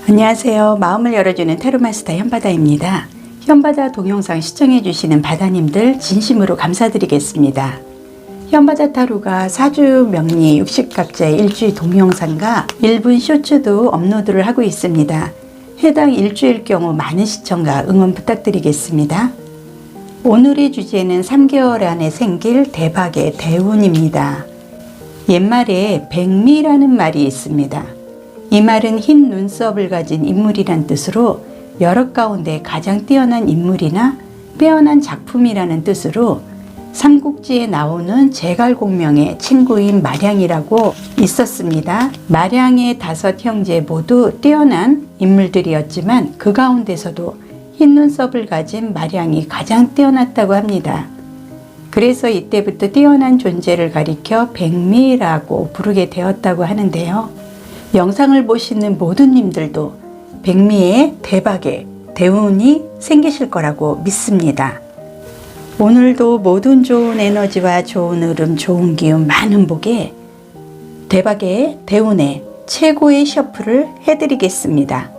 안녕하세요. 마음을 열어주는 테로마스터 현바다입니다. 현바다 동영상 시청해주시는 바다님들 진심으로 감사드리겠습니다. 현바다 타로가 사주 명리 60갑자의 일주일 동영상과 1분 쇼츠도 업로드를 하고 있습니다. 해당 일주일 경우 많은 시청과 응원 부탁드리겠습니다. 오늘의 주제는 3개월 안에 생길 대박의 대운입니다. 옛말에 백미라는 말이 있습니다. 이 말은 흰 눈썹을 가진 인물이란 뜻으로 여러 가운데 가장 뛰어난 인물이나 빼어난 작품이라는 뜻으로 삼국지에 나오는 제갈공명의 친구인 마량이라고 있었습니다. 마량의 5 형제 모두 뛰어난 인물들이었지만 그 가운데서도 흰 눈썹을 가진 마량이 가장 뛰어났다고 합니다. 그래서 이때부터 뛰어난 존재를 가리켜 백미라고 부르게 되었다고 하는데요. 영상을 보시는 모든 님들도 백미의 대박의 대운이 생기실 거라고 믿습니다. 오늘도 모든 좋은 에너지와 좋은 흐름, 좋은 기운, 많은 복에 대박의 대운에 최고의 셔플을 해드리겠습니다.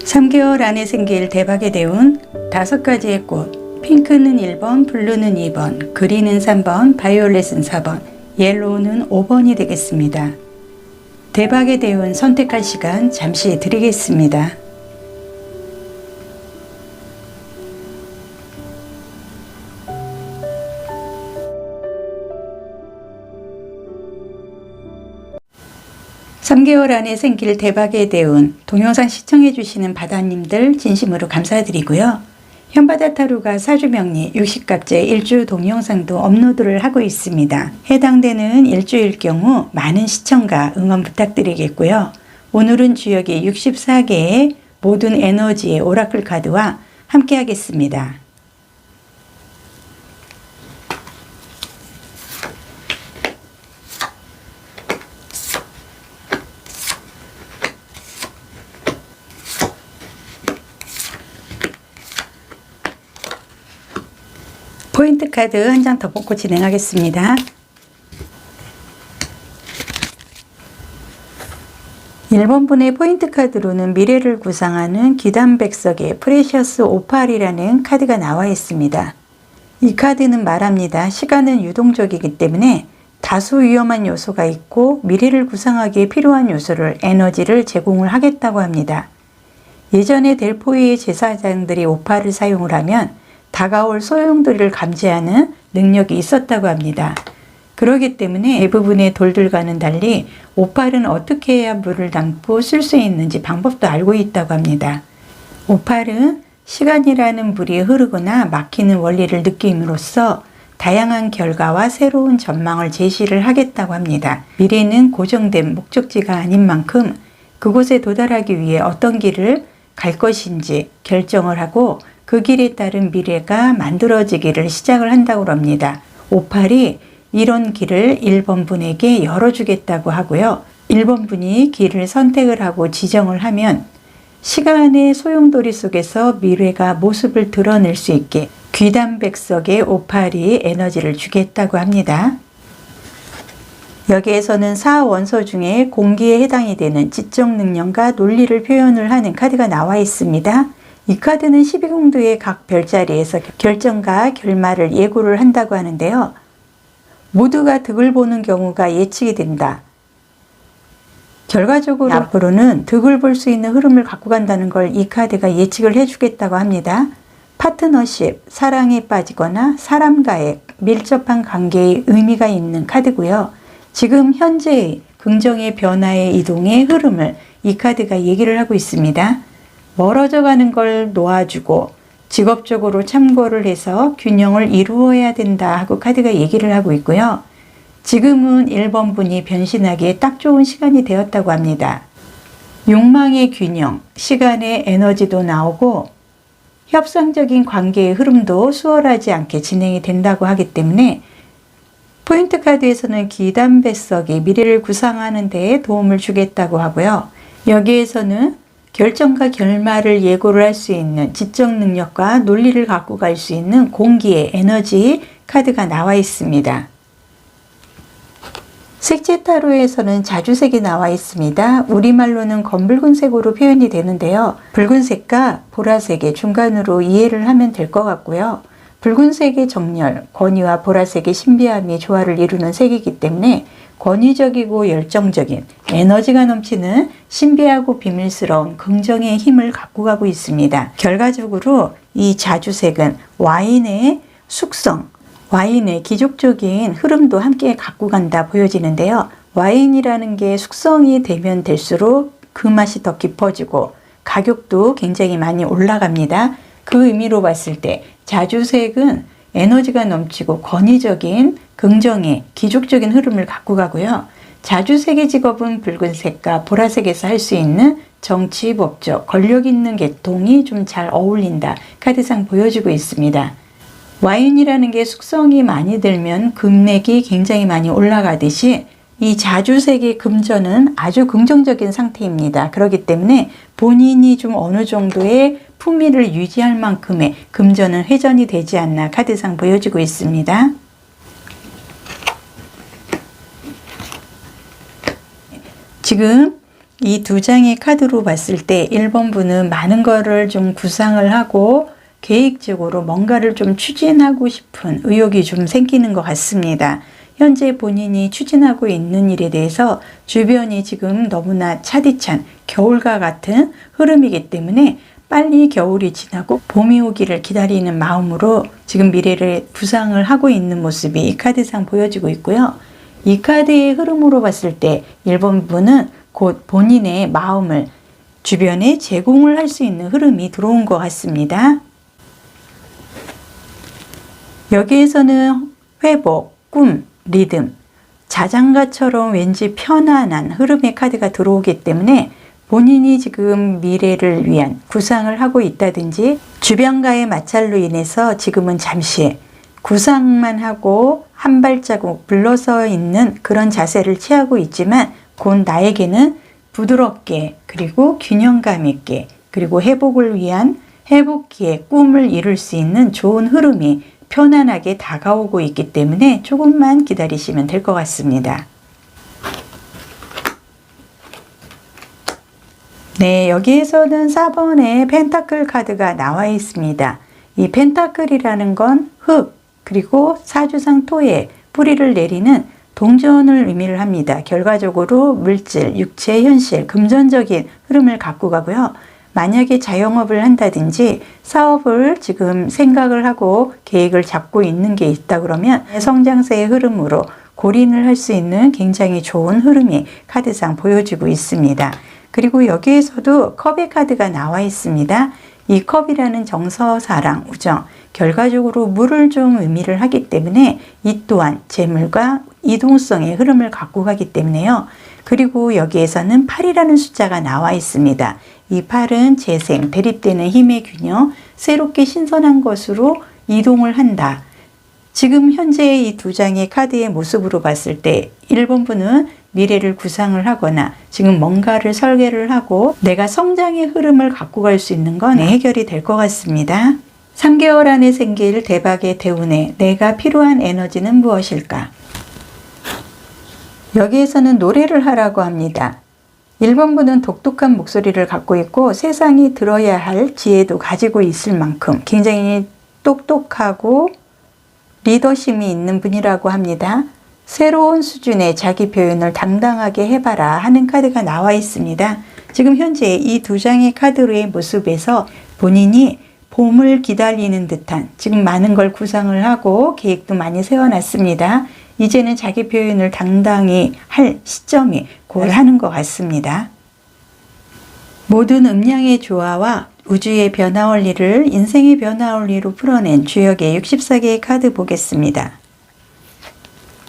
(3개월) 안에 생길 대박의 대운 5가지의 꽃. 핑크는 1번, 블루는 2번, 그린은 3번, 바이올렛은 4번, 옐로우는 5번이 되겠습니다. 대박의 대운 선택할 시간 잠시 드리겠습니다. (3개월) 안에 생길 대박의 대운 동영상 시청해주시는 바다님들 진심으로 감사드리고요. 현바다 타로가 사주명리 60갑자의 일주 동영상도 업로드를 하고 있습니다. 해당되는 일주일 경우 많은 시청과 응원 부탁드리겠고요. 오늘은 주역이 64개의 모든 에너지의 오라클 카드와 함께 하겠습니다. 포인트 카드 한 장 더 뽑고 진행하겠습니다. 1번 분의 포인트 카드로는 미래를 구상하는 귀담백석의 프레셔스 오팔이라는 카드가 나와 있습니다. 이 카드는 말합니다. 시간은 유동적이기 때문에 다소 위험한 요소가 있고 미래를 구상하기에 필요한 요소를 에너지를 제공을 하겠다고 합니다. 예전에 델포이의 제사장들이 오팔을 사용을 하면 다가올 소용돌이를 감지하는 능력이 있었다고 합니다. 그렇기 때문에 대부분의 돌들과는 달리 오팔은 어떻게 해야 물을 담고 쓸 수 있는지 방법도 알고 있다고 합니다. 오팔은 시간이라는 물이 흐르거나 막히는 원리를 느낌으로써 다양한 결과와 새로운 전망을 제시를 하겠다고 합니다. 미래는 고정된 목적지가 아닌 만큼 그곳에 도달하기 위해 어떤 길을 갈 것인지 결정을 하고 그 길에 따른 미래가 만들어지기를 시작을 한다고 합니다. 오팔이 이런 길을 1번 분에게 열어주겠다고 하고요. 1번 분이 길을 선택을 하고 지정을 하면 시간의 소용돌이 속에서 미래가 모습을 드러낼 수 있게 귀담백석의 오팔이 에너지를 주겠다고 합니다. 여기에서는 4원소 중에 공기에 해당이 되는 지적 능력과 논리를 표현을 하는 카드가 나와 있습니다. 이 카드는 12궁두의 각 별자리에서 결정과 결말을 예고를 한다고 하는데요. 모두가 득을 보는 경우가 예측이 된다. 결과적으로 앞으로는 득을 볼 수 있는 흐름을 갖고 간다는 걸 이 카드가 예측을 해주겠다고 합니다. 파트너십, 사랑에 빠지거나 사람과의 밀접한 관계에 의미가 있는 카드고요. 지금 현재의 긍정의 변화의 이동의 흐름을 이 카드가 얘기를 하고 있습니다. 멀어져 가는 걸 놓아주고 직업적으로 참고를 해서 균형을 이루어야 된다 하고 카드가 얘기를 하고 있고요. 지금은 1번 분이 변신하기에 딱 좋은 시간이 되었다고 합니다. 욕망의 균형, 시간의 에너지도 나오고 협상적인 관계의 흐름도 수월하지 않게 진행이 된다고 하기 때문에 포인트 카드에서는 귀담백석이 미래를 구상하는 데에 도움을 주겠다고 하고요. 여기에서는 결정과 결말을 예고를 할 수 있는 지적 능력과 논리를 갖고 갈 수 있는 공기의 에너지 카드가 나와 있습니다. 색채 타로에서는 자주색이 나와 있습니다. 우리말로는 검붉은색으로 표현이 되는데요. 붉은색과 보라색의 중간으로 이해를 하면 될 것 같고요. 붉은색의 정열, 권위와 보라색의 신비함이 조화를 이루는 색이기 때문에 권위적이고 열정적인 에너지가 넘치는 신비하고 비밀스러운 긍정의 힘을 갖고 가고 있습니다. 결과적으로 이 자주색은 와인의 숙성, 와인의 기족적인 흐름도 함께 갖고 간다 보여지는데요. 와인이라는 게 숙성이 되면 될수록 그 맛이 더 깊어지고 가격도 굉장히 많이 올라갑니다. 그 의미로 봤을 때 자주색은 에너지가 넘치고 권위적인 긍정의 기족적인 흐름을 갖고 가고요. 자주색의 직업은 붉은색과 보라색에서 할 수 있는 정치, 법적, 권력 있는 계통이 좀 잘 어울린다. 카드상 보여주고 있습니다. 와인이라는 게 숙성이 많이 들면 금액이 굉장히 많이 올라가듯이 이 자주색의 금전은 아주 긍정적인 상태입니다. 그렇기 때문에 본인이 좀 어느 정도의 품위를 유지할 만큼의 금전은 회전이 되지 않나 카드상 보여지고 있습니다. 지금 이 두 장의 카드로 봤을 때 1번 분은 많은 거를 좀 구상을 하고 계획적으로 뭔가를 좀 추진하고 싶은 의욕이 좀 생기는 것 같습니다. 현재 본인이 추진하고 있는 일에 대해서 주변이 지금 너무나 차디찬 겨울과 같은 흐름이기 때문에 빨리 겨울이 지나고 봄이 오기를 기다리는 마음으로 지금 미래를 구상을 하고 있는 모습이 이 카드상 보여지고 있고요. 이 카드의 흐름으로 봤을 때 1번 분은 곧 본인의 마음을 주변에 제공을 할 수 있는 흐름이 들어온 것 같습니다. 여기에서는 회복, 꿈, 리듬, 자장가처럼 왠지 편안한 흐름의 카드가 들어오기 때문에 본인이 지금 미래를 위한 구상을 하고 있다든지 주변과의 마찰로 인해서 지금은 잠시 구상만 하고 한 발자국 물러서 있는 그런 자세를 취하고 있지만 곧 나에게는 부드럽게 그리고 균형감 있게 그리고 회복을 위한 회복기의 꿈을 이룰 수 있는 좋은 흐름이 편안하게 다가오고 있기 때문에 조금만 기다리시면 될 것 같습니다. 네, 여기에서는 4번에 펜타클 카드가 나와 있습니다. 이 펜타클이라는 건 흙, 그리고 사주상 토에 뿌리를 내리는 동전을 의미를 합니다. 결과적으로 물질, 육체, 현실, 금전적인 흐름을 갖고 가고요. 만약에 자영업을 한다든지 사업을 지금 생각을 하고 계획을 잡고 있는 게 있다 그러면 성장세의 흐름으로 골인을 할 수 있는 굉장히 좋은 흐름이 카드상 보여지고 있습니다. 그리고 여기에서도 컵의 카드가 나와 있습니다. 이 컵이라는 정서, 사랑, 우정, 결과적으로 물을 좀 의미를 하기 때문에 이 또한 재물과 이동성의 흐름을 갖고 가기 때문에요. 그리고 여기에서는 8이라는 숫자가 나와 있습니다. 이 8은 재생, 대립되는 힘의 균형, 새롭게 신선한 것으로 이동을 한다. 지금 현재 이 두 장의 카드의 모습으로 봤을 때 1번 분은 미래를 구상을 하거나 지금 뭔가를 설계를 하고 내가 성장의 흐름을 갖고 갈 수 있는 건 해결이 될 것 같습니다. 3개월 안에 생길 대박의 대운에 내가 필요한 에너지는 무엇일까? 여기에서는 노래를 하라고 합니다. 1번 분은 독특한 목소리를 갖고 있고 세상이 들어야 할 지혜도 가지고 있을 만큼 굉장히 똑똑하고 리더심이 있는 분이라고 합니다. 새로운 수준의 자기 표현을 당당하게 해봐라 하는 카드가 나와 있습니다. 지금 현재 이 두 장의 카드의 모습에서 본인이 봄을 기다리는 듯한 지금 많은 걸 구상을 하고 계획도 많이 세워놨습니다. 이제는 자기 표현을 당당히 할 시점이 곧 하는 것 같습니다. 모든 음량의 조화와 우주의 변화 원리를 인생의 변화 원리로 풀어낸 주역의 64개의 카드 보겠습니다.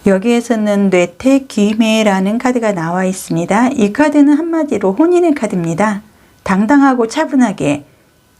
여기에서는 뇌택귀매라는 카드가 나와 있습니다. 이 카드는 한마디로 혼인의 카드입니다. 당당하고 차분하게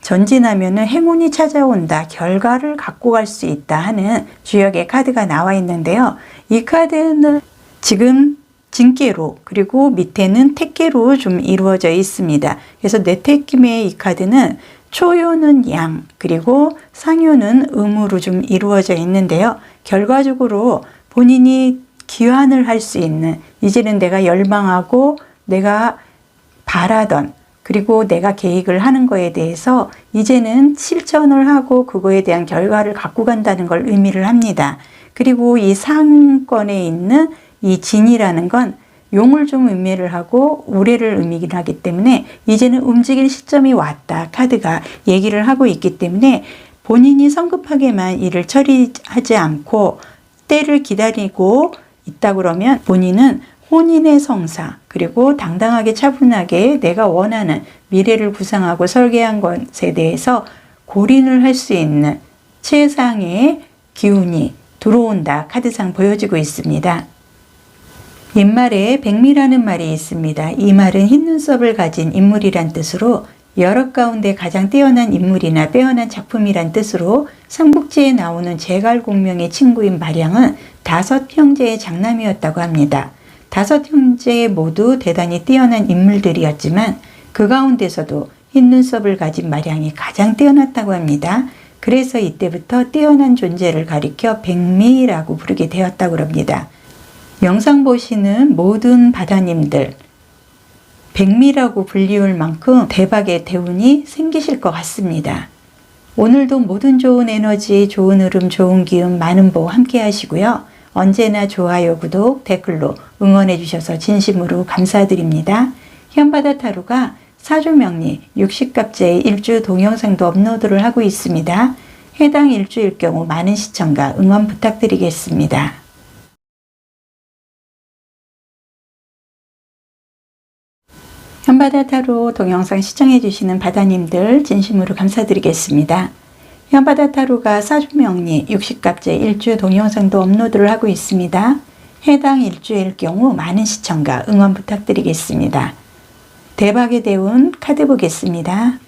전진하면 행운이 찾아온다, 결과를 갖고 갈 수 있다 하는 주역의 카드가 나와 있는데요. 이 카드는 지금 진깨로 그리고 밑에는 택깨로 좀 이루어져 있습니다. 그래서 뇌택귀매의 이 카드는 초요는 양 그리고 상요는 음으로 좀 이루어져 있는데요. 결과적으로 본인이 기환을 할 수 있는, 이제는 내가 열망하고 내가 바라던 그리고 내가 계획을 하는 거에 대해서 이제는 실천을 하고 그거에 대한 결과를 갖고 간다는 걸 의미를 합니다. 그리고 이 상권에 있는 이 진이라는 건 용을 좀 의미를 하고 우레를 의미를 하기 때문에 이제는 움직일 시점이 왔다 카드가 얘기를 하고 있기 때문에 본인이 성급하게만 일을 처리하지 않고 때를 기다리고 있다 그러면 본인은 혼인의 성사 그리고 당당하게 차분하게 내가 원하는 미래를 구상하고 설계한 것에 대해서 골인을 할 수 있는 최상의 기운이 들어온다 카드상 보여지고 있습니다. 옛말에 백미라는 말이 있습니다. 이 말은 흰 눈썹을 가진 인물이란 뜻으로 여러 가운데 가장 뛰어난 인물이나 빼어난 작품이란 뜻으로 삼국지에 나오는 제갈공명의 친구인 마량은 5 형제의 장남이었다고 합니다. 5 형제 모두 대단히 뛰어난 인물들이었지만 그 가운데서도 흰 눈썹을 가진 마량이 가장 뛰어났다고 합니다. 그래서 이때부터 뛰어난 존재를 가리켜 백미라고 부르게 되었다고 합니다. 영상 보시는 모든 바다님들 백미라고 불리울 만큼 대박의 대운이 생기실 것 같습니다. 오늘도 모든 좋은 에너지, 좋은 흐름, 좋은 기운, 많은 복 함께 하시고요. 언제나 좋아요, 구독, 댓글로 응원해 주셔서 진심으로 감사드립니다. 현바다 타로가 사주명리 60갑자의 일주 동영상도 업로드를 하고 있습니다. 해당 일주일 경우 많은 시청과 응원 부탁드리겠습니다. 현바다 타로 동영상 시청해 주시는 바다님들 진심으로 감사드리겠습니다. 현바다 타로가 사주명리 60갑제 일주 동영상도 업로드를 하고 있습니다. 해당 일주일 경우 많은 시청과 응원 부탁드리겠습니다. 대박의 대운 카드 보겠습니다.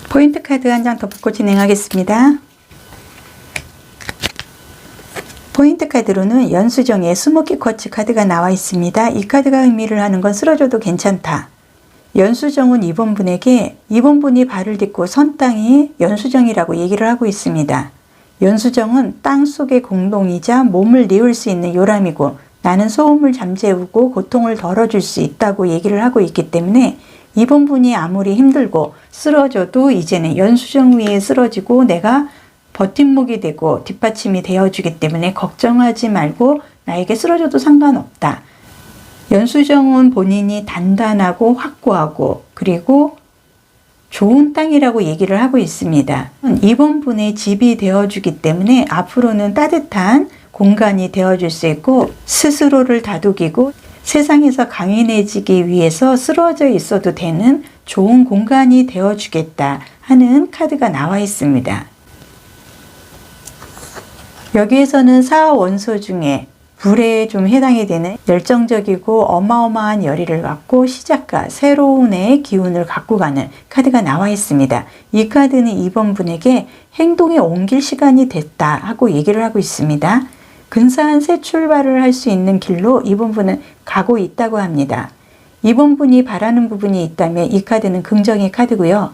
포인트 카드 한 장 더 뽑고 진행하겠습니다. 포인트 카드로는 연수정의 스모키 쿼츠 카드가 나와 있습니다. 이 카드가 의미를 하는 건 쓰러져도 괜찮다. 연수정은 이번 분에게 이번 분이 발을 딛고 선 땅이 연수정이라고 얘기를 하고 있습니다. 연수정은 땅속의 공동이자 몸을 뉘울 수 있는 요람이고 나는 소음을 잠재우고 고통을 덜어줄 수 있다고 얘기를 하고 있기 때문에 이번 분이 아무리 힘들고 쓰러져도 이제는 연수정 위에 쓰러지고 내가 버팀목이 되고 뒷받침이 되어주기 때문에 걱정하지 말고 나에게 쓰러져도 상관없다. 연수정은 본인이 단단하고 확고하고 그리고 좋은 땅이라고 얘기를 하고 있습니다. 이번 분의 집이 되어주기 때문에 앞으로는 따뜻한 공간이 되어줄 수 있고 스스로를 다독이고 세상에서 강인해지기 위해서 쓰러져 있어도 되는 좋은 공간이 되어주겠다 하는 카드가 나와 있습니다. 여기에서는 사원소 중에 불에 좀 해당이 되는 열정적이고 어마어마한 열의를 갖고 시작과 새로운의 기운을 갖고 가는 카드가 나와 있습니다. 이 카드는 이번 분에게 행동에 옮길 시간이 됐다 하고 얘기를 하고 있습니다. 근사한 새 출발을 할 수 있는 길로 이번 분은 가고 있다고 합니다. 이번 분이 바라는 부분이 있다면 이 카드는 긍정의 카드고요.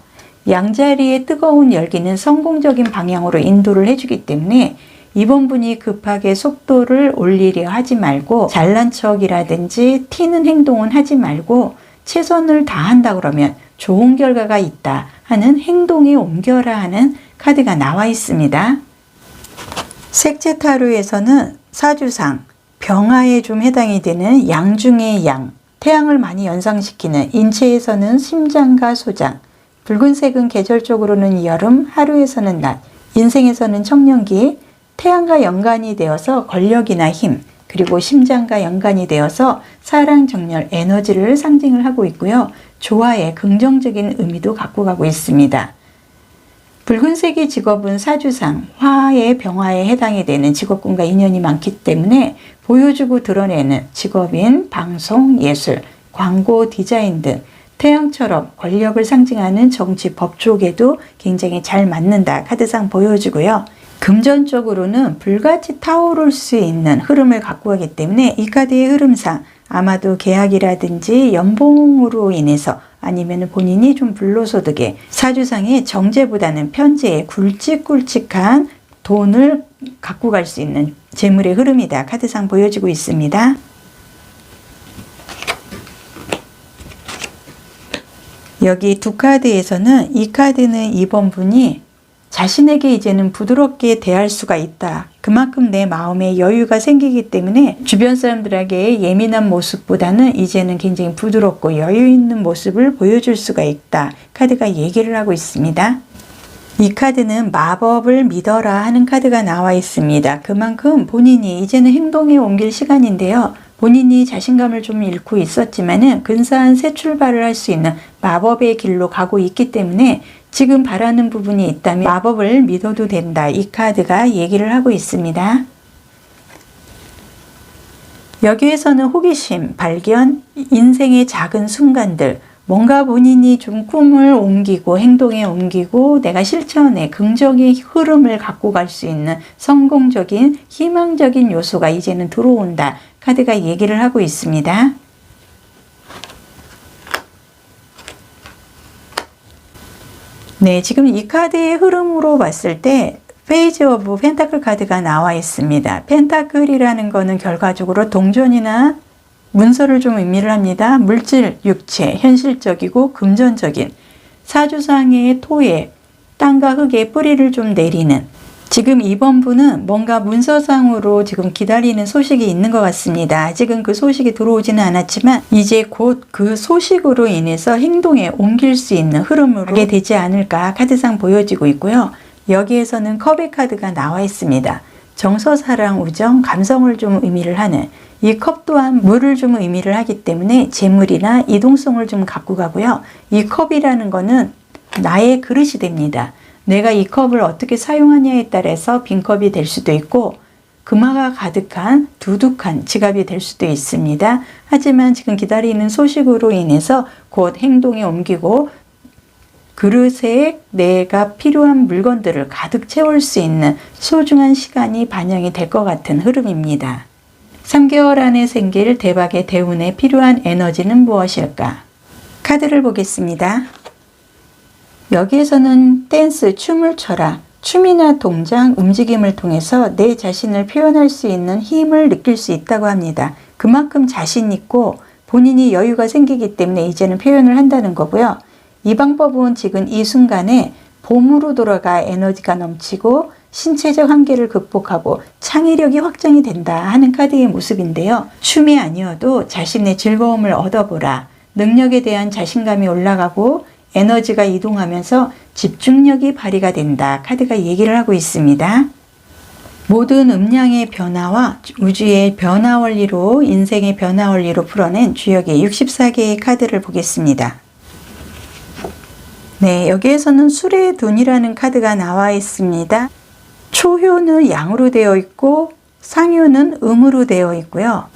양자리의 뜨거운 열기는 성공적인 방향으로 인도를 해주기 때문에 이번 분이 급하게 속도를 올리려 하지 말고 잘난 척이라든지 튀는 행동은 하지 말고 최선을 다한다 그러면 좋은 결과가 있다 하는 행동에 옮겨라 하는 카드가 나와 있습니다. 색채 타로에서는 사주상, 병화에 좀 해당이 되는 양 중의 양, 태양을 많이 연상시키는 인체에서는 심장과 소장, 붉은색은 계절적으로는 여름, 하루에서는 낮, 인생에서는 청년기, 태양과 연관이 되어서 권력이나 힘, 그리고 심장과 연관이 되어서 사랑, 정열, 에너지를 상징을 하고 있고요. 조화의 긍정적인 의미도 갖고 가고 있습니다. 붉은색의 직업은 사주상, 화의 병화에 해당이 되는 직업군과 인연이 많기 때문에 보여주고 드러내는 직업인 방송, 예술, 광고, 디자인 등 태양처럼 권력을 상징하는 정치, 법 쪽에도 굉장히 잘 맞는다 카드상 보여주고요. 금전적으로는 불같이 타오를 수 있는 흐름을 갖고 가기 때문에 이 카드의 흐름상 아마도 계약이라든지 연봉으로 인해서 아니면 본인이 좀 불로소득에 사주상의 정제보다는 편제에 굵직굵직한 돈을 갖고 갈 수 있는 재물의 흐름이다 카드상 보여지고 있습니다. 여기 두 카드에서는 이 카드는 이번 분이 자신에게 이제는 부드럽게 대할 수가 있다. 그만큼 내 마음에 여유가 생기기 때문에 주변 사람들에게 예민한 모습보다는 이제는 굉장히 부드럽고 여유 있는 모습을 보여줄 수가 있다. 카드가 얘기를 하고 있습니다. 이 카드는 마법을 믿어라 하는 카드가 나와 있습니다. 그만큼 본인이 이제는 행동에 옮길 시간인데요. 본인이 자신감을 좀 잃고 있었지만은 근사한 새 출발을 할 수 있는 마법의 길로 가고 있기 때문에 지금 바라는 부분이 있다면 마법을 믿어도 된다. 이 카드가 얘기를 하고 있습니다. 여기에서는 호기심, 발견, 인생의 작은 순간들, 뭔가 본인이 좀 꿈을 옮기고 행동에 옮기고 내가 실천에 긍정의 흐름을 갖고 갈 수 있는 성공적인 희망적인 요소가 이제는 들어온다. 카드가 얘기를 하고 있습니다. 네, 지금 이 카드의 흐름으로 봤을 때 페이지 오브 펜타클 카드가 나와 있습니다. 펜타클이라는 거는 결과적으로 동전이나 문서를 좀 의미를 합니다. 물질, 육체, 현실적이고 금전적인 사주상의 토에 땅과 흙에 뿌리를 좀 내리는 지금 이번 분은 뭔가 문서상으로 지금 기다리는 소식이 있는 것 같습니다. 아직은 그 소식이 들어오지는 않았지만 이제 곧 그 소식으로 인해서 행동에 옮길 수 있는 흐름으로 가게 되지 않을까 카드상 보여지고 있고요. 여기에서는 컵의 카드가 나와 있습니다. 정서, 사랑, 우정, 감성을 좀 의미를 하는 이 컵 또한 물을 좀 의미를 하기 때문에 재물이나 이동성을 좀 갖고 가고요. 이 컵이라는 거는 나의 그릇이 됩니다. 내가 이 컵을 어떻게 사용하냐에 따라서 빈컵이 될 수도 있고 금화가 가득한 두둑한 지갑이 될 수도 있습니다. 하지만 지금 기다리는 소식으로 인해서 곧 행동에 옮기고 그릇에 내가 필요한 물건들을 가득 채울 수 있는 소중한 시간이 반영이 될 것 같은 흐름입니다. 3개월 안에 생길 대박의 대운에 필요한 에너지는 무엇일까? 카드를 보겠습니다. 여기에서는 댄스, 춤을 춰라. 춤이나 동작, 움직임을 통해서 내 자신을 표현할 수 있는 힘을 느낄 수 있다고 합니다. 그만큼 자신 있고 본인이 여유가 생기기 때문에 이제는 표현을 한다는 거고요. 이 방법은 지금 이 순간에 봄으로 돌아가 에너지가 넘치고 신체적 한계를 극복하고 창의력이 확장이 된다 하는 카드의 모습인데요. 춤이 아니어도 자신의 즐거움을 얻어보라. 능력에 대한 자신감이 올라가고 에너지가 이동하면서 집중력이 발휘가 된다. 카드가 얘기를 하고 있습니다. 모든 음량의 변화와 우주의 변화 원리로 인생의 변화 원리로 풀어낸 주역의 64개의 카드를 보겠습니다. 네, 여기에서는 술의 돈이라는 카드가 나와 있습니다. 초효는 양으로 되어 있고 상효는 음으로 되어 있고요.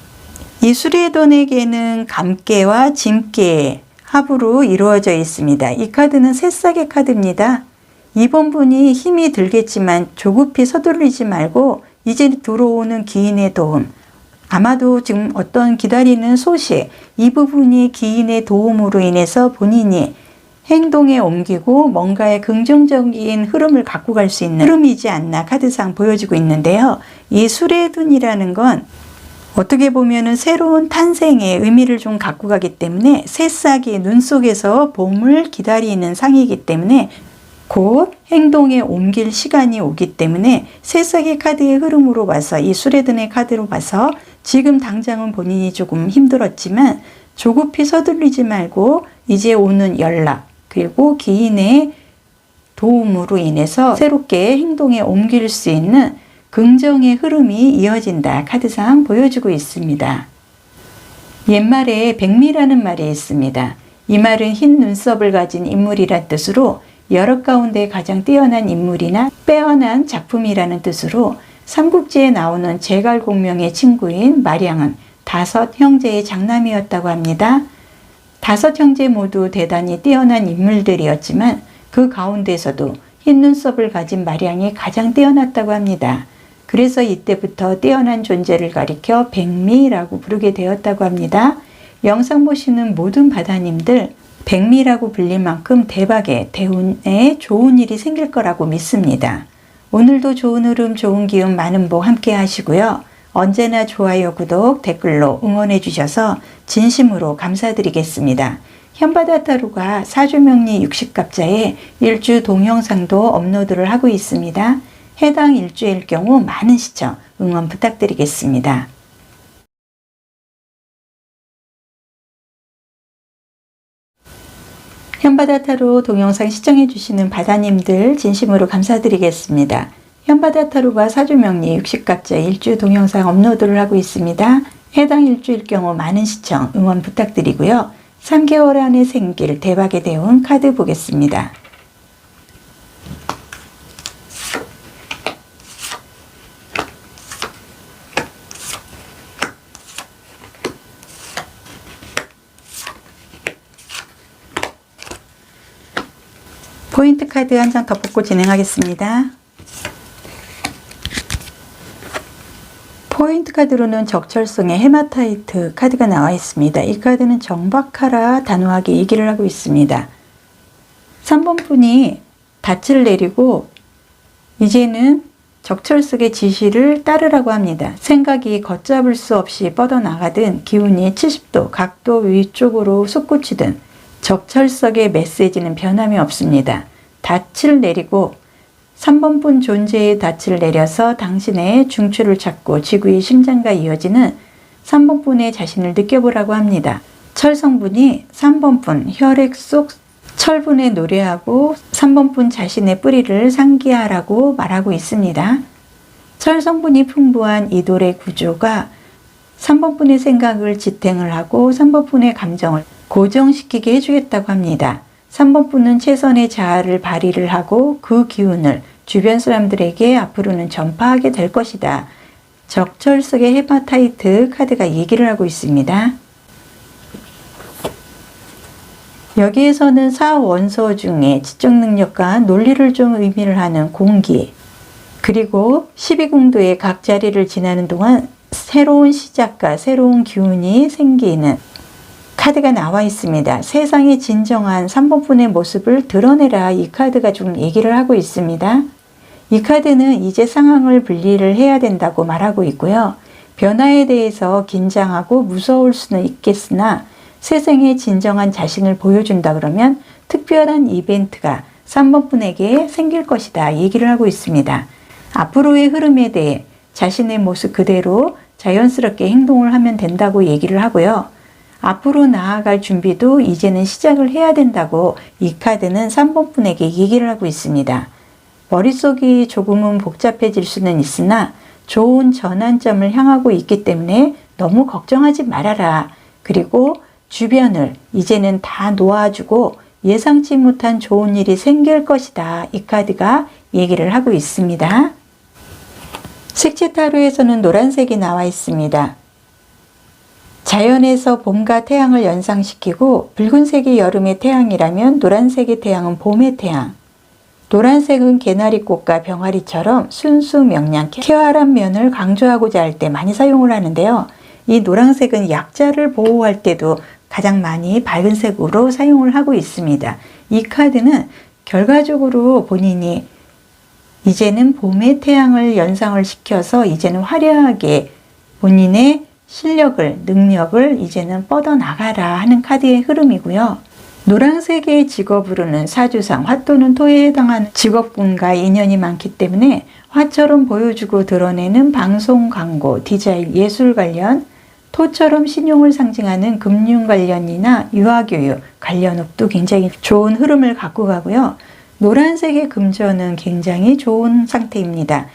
이 술의 돈에게는 감깨와 짐깨 합으로 이루어져 있습니다. 이 카드는 새싹의 카드입니다. 이번 분이 힘이 들겠지만 조급히 서두르지 말고 이제 들어오는 기인의 도움, 아마도 지금 어떤 기다리는 소식, 이 부분이 기인의 도움으로 인해서 본인이 행동에 옮기고 뭔가의 긍정적인 흐름을 갖고 갈 수 있는 흐름이지 않나 카드상 보여지고 있는데요. 이 수레둔이라는 건 어떻게 보면은 새로운 탄생의 의미를 좀 갖고 가기 때문에 새싹이 눈 속에서 봄을 기다리는 상이기 때문에 곧 행동에 옮길 시간이 오기 때문에 새싹의 카드의 흐름으로 봐서 이 수레든의 카드로 봐서 지금 당장은 본인이 조금 힘들었지만 조급히 서둘리지 말고 이제 오는 연락 그리고 기인의 도움으로 인해서 새롭게 행동에 옮길 수 있는 긍정의 흐름이 이어진다 카드상 보여주고 있습니다. 옛말에 백미라는 말이 있습니다. 이 말은 흰 눈썹을 가진 인물이란 뜻으로 여러 가운데 가장 뛰어난 인물이나 빼어난 작품이라는 뜻으로 삼국지에 나오는 제갈공명의 친구인 마량은 5 형제의 장남이었다고 합니다. 5 형제 모두 대단히 뛰어난 인물들이었지만 그 가운데서도 흰 눈썹을 가진 마량이 가장 뛰어났다고 합니다. 그래서 이때부터 뛰어난 존재를 가리켜 백미라고 부르게 되었다고 합니다. 영상 보시는 모든 바다님들 백미라고 불릴 만큼 대박의 대운에 좋은 일이 생길 거라고 믿습니다. 오늘도 좋은 흐름, 좋은 기운, 많은 복 함께 하시고요. 언제나 좋아요, 구독, 댓글로 응원해 주셔서 진심으로 감사드리겠습니다. 현바다 타로가 사주명리 60갑자의 일주 동영상도 업로드를 하고 있습니다. 해당 일주일 경우 많은 시청, 응원 부탁드리겠습니다. 현바다 타로 동영상 시청해 주시는 바다님들 진심으로 감사드리겠습니다. 현바다 타로가 사주명리 60갑자 일주 동영상 업로드를 하고 있습니다. 해당 일주일 경우 많은 시청, 응원 부탁드리고요. 3개월 안에 생길 대박의 대운 카드 보겠습니다. 포인트 카드 한 장 더 뽑고 진행하겠습니다. 포인트 카드로는 적철성의 헤마타이트 카드가 나와 있습니다. 이 카드는 정박하라 단호하게 얘기를 하고 있습니다. 3번 분이 닻을 내리고 이제는 적철성의 지시를 따르라고 합니다. 생각이 걷잡을 수 없이 뻗어나가든 기운이 70도 각도 위쪽으로 솟구치든 적철석의 메시지는 변함이 없습니다. 닻을 내리고 3번 분 존재의 닻을 내려서 당신의 중추를 찾고 지구의 심장과 이어지는 3번 분의 자신을 느껴보라고 합니다. 철성분이 3번 분 혈액 속 철분에 노래하고 3번 분 자신의 뿌리를 상기하라고 말하고 있습니다. 철성분이 풍부한 이 돌의 구조가 3번 분의 생각을 지탱을 하고 3번 분의 감정을 고정시키게 해주겠다고 합니다. 3번 분은 최선의 자아를 발휘를 하고 그 기운을 주변 사람들에게 앞으로는 전파하게 될 것이다. 적철석의 헤마타이트 카드가 얘기를 하고 있습니다. 여기에서는 4원소 중에 지적 능력과 논리를 좀 의미를 하는 공기 그리고 12궁도의 각 자리를 지나는 동안 새로운 시작과 새로운 기운이 생기는 카드가 나와 있습니다. 세상의 진정한 3번분의 모습을 드러내라. 이 카드가 좀 얘기를 하고 있습니다. 이 카드는 이제 상황을 분리를 해야 된다고 말하고 있고요. 변화에 대해서 긴장하고 무서울 수는 있겠으나 세상의 진정한 자신을 보여준다 그러면 특별한 이벤트가 3번분에게 생길 것이다 얘기를 하고 있습니다. 앞으로의 흐름에 대해 자신의 모습 그대로 자연스럽게 행동을 하면 된다고 얘기를 하고요. 앞으로 나아갈 준비도 이제는 시작을 해야 된다고 이 카드는 3번분에게 얘기를 하고 있습니다. 머릿속이 조금은 복잡해질 수는 있으나 좋은 전환점을 향하고 있기 때문에 너무 걱정하지 말아라. 그리고 주변을 이제는 다 놓아주고 예상치 못한 좋은 일이 생길 것이다. 이 카드가 얘기를 하고 있습니다. 색채 타로에서는 노란색이 나와 있습니다. 자연에서 봄과 태양을 연상시키고 붉은색이 여름의 태양이라면 노란색의 태양은 봄의 태양. 노란색은 개나리꽃과 병아리처럼 순수 명랑케 쾌활한 면을 강조하고자 할 때 많이 사용을 하는데요. 이 노란색은 약자를 보호할 때도 가장 많이 밝은 색으로 사용을 하고 있습니다. 이 카드는 결과적으로 본인이 이제는 봄의 태양을 연상을 시켜서 이제는 화려하게 본인의 실력을, 능력을 이제는 뻗어나가라 하는 카드의 흐름이고요. 노란색의 직업으로는 사주상, 화 또는 토에 해당하는 직업군과 인연이 많기 때문에 화처럼 보여주고 드러내는 방송, 광고, 디자인, 예술 관련, 토처럼 신용을 상징하는 금융 관련이나 유아교육 관련업도 굉장히 좋은 흐름을 갖고 가고요. 노란색의 금전은 굉장히 좋은 상태입니다.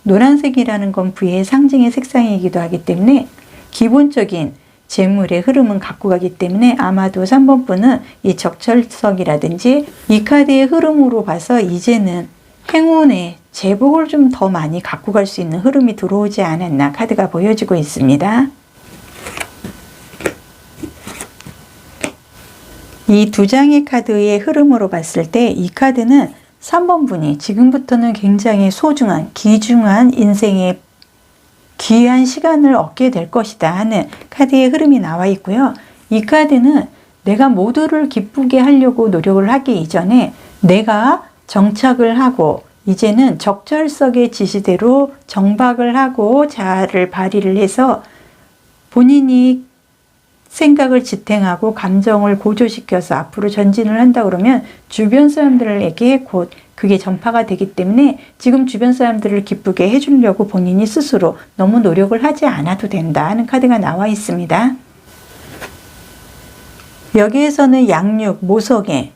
노란색이라는 건 부의 상징의 색상이기도 하기 때문에 기본적인 재물의 흐름은 갖고 가기 때문에 아마도 3번분은 이 적철석이라든지 이 카드의 흐름으로 봐서 이제는 행운의 제복을 좀 더 많이 갖고 갈 수 있는 흐름이 들어오지 않았나 카드가 보여지고 있습니다. 이 두 장의 카드의 흐름으로 봤을 때 이 카드는 3번분이 지금부터는 굉장히 소중한, 귀중한 인생의 귀한 시간을 얻게 될 것이다 하는 카드의 흐름이 나와 있고요. 이 카드는 내가 모두를 기쁘게 하려고 노력을 하기 이전에 내가 정착을 하고 이제는 적절석의 지시대로 정박을 하고 자아를 발휘를 해서 본인이 생각을 지탱하고 감정을 고조시켜서 앞으로 전진을 한다 그러면 주변 사람들에게 곧 그게 전파가 되기 때문에 지금 주변 사람들을 기쁘게 해주려고 본인이 스스로 너무 노력을 하지 않아도 된다 하는 카드가 나와 있습니다. 여기에서는 양육, 모성애,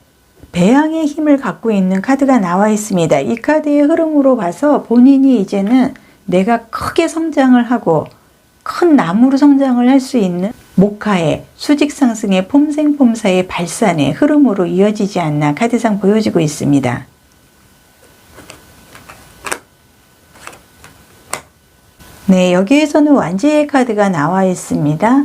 배양의 힘을 갖고 있는 카드가 나와 있습니다. 이 카드의 흐름으로 봐서 본인이 이제는 내가 크게 성장을 하고 큰 나무로 성장을 할 수 있는 목화의 수직상승의 폼생폼사의 발산의 흐름으로 이어지지 않나 카드상 보여지고 있습니다. 네, 여기에서는 완지의 카드가 나와 있습니다.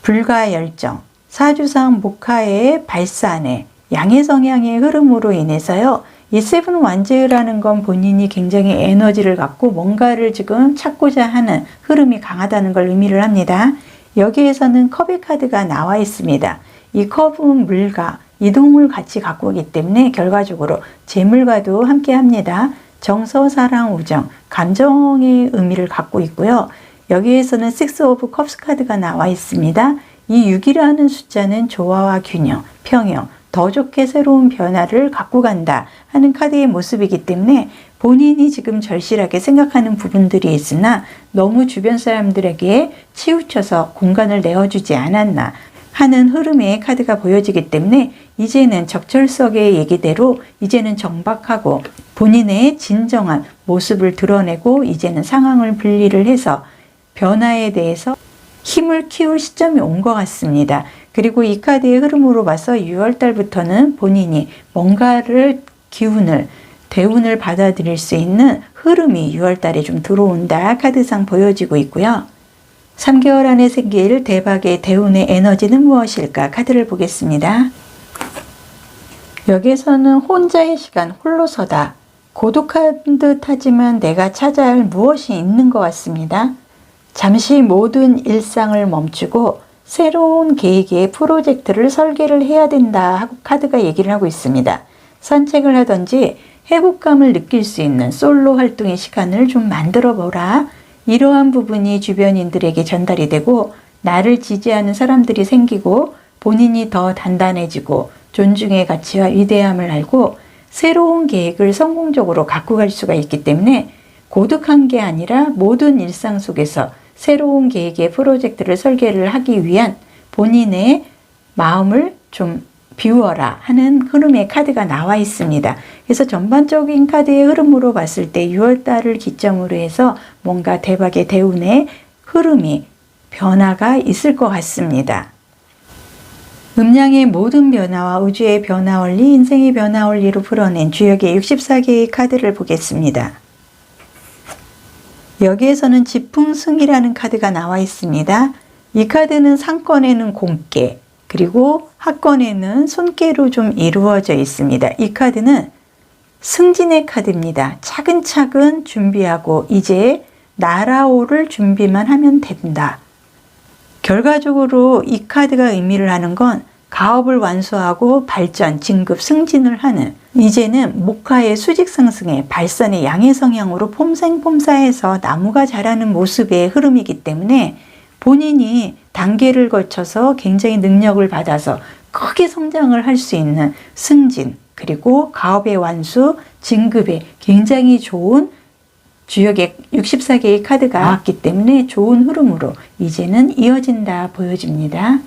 불과 열정, 사주상 목화의 발산의 양의 성향의 흐름으로 인해서요. 이 세븐 완제라는 건 본인이 굉장히 에너지를 갖고 뭔가를 지금 찾고자 하는 흐름이 강하다는 걸 의미를 합니다. 여기에서는 컵의 카드가 나와 있습니다. 이 컵은 물과 이동을 같이 갖고 오기 때문에 결과적으로 재물과도 함께 합니다. 정서, 사랑, 우정, 감정의 의미를 갖고 있고요. 여기에서는 식스 오브 컵스 카드가 나와 있습니다. 이 6이라는 숫자는 조화와 균형, 평형, 더 좋게 새로운 변화를 갖고 간다 하는 카드의 모습이기 때문에 본인이 지금 절실하게 생각하는 부분들이 있으나 너무 주변 사람들에게 치우쳐서 공간을 내어주지 않았나 하는 흐름의 카드가 보여지기 때문에 이제는 적철석의 얘기대로 이제는 정박하고 본인의 진정한 모습을 드러내고 이제는 상황을 분리를 해서 변화에 대해서 힘을 키울 시점이 온 것 같습니다. 그리고 이 카드의 흐름으로 봐서 6월 달부터는 본인이 뭔가를 기운을, 대운을 받아들일 수 있는 흐름이 6월 달에 좀 들어온다 카드상 보여지고 있고요. 3개월 안에 생길 대박의 대운의 에너지는 무엇일까 카드를 보겠습니다. 여기에서는 혼자의 시간, 홀로서다. 고독한 듯 하지만 내가 찾아야 할 무엇이 있는 것 같습니다. 잠시 모든 일상을 멈추고 새로운 계획의 프로젝트를 설계를 해야 된다 하고 카드가 얘기를 하고 있습니다. 산책을 하든지 회복감을 느낄 수 있는 솔로 활동의 시간을 좀 만들어 보라. 이러한 부분이 주변인들에게 전달이 되고 나를 지지하는 사람들이 생기고 본인이 더 단단해지고 존중의 가치와 위대함을 알고 새로운 계획을 성공적으로 갖고 갈 수가 있기 때문에 고독한 게 아니라 모든 일상 속에서 새로운 계획의 프로젝트를 설계를 하기 위한 본인의 마음을 좀 비워라 하는 흐름의 카드가 나와 있습니다. 그래서 전반적인 카드의 흐름으로 봤을 때 6월달을 기점으로 해서 뭔가 대박의 대운의 흐름이 변화가 있을 것 같습니다. 음양의 모든 변화와 우주의 변화 원리, 인생의 변화 원리로 풀어낸 주역의 64개의 카드를 보겠습니다. 여기에서는 지풍승이라는 카드가 나와 있습니다. 이 카드는 상권에는 공깨, 그리고 하권에는 손깨로 좀 이루어져 있습니다. 이 카드는 승진의 카드입니다. 차근차근 준비하고 이제 날아오를 준비만 하면 된다. 결과적으로 이 카드가 의미를 하는 건 가업을 완수하고 발전, 진급, 승진을 하는 이제는 목화의 수직 상승에 발산의 양의 성향으로 폼생폼사해서 나무가 자라는 모습의 흐름이기 때문에 본인이 단계를 거쳐서 굉장히 능력을 받아서 크게 성장을 할 수 있는 승진, 그리고 가업의 완수, 진급에 굉장히 좋은 주역의 64개의 카드가 나왔기 때문에 좋은 흐름으로 이제는 이어진다 보여집니다.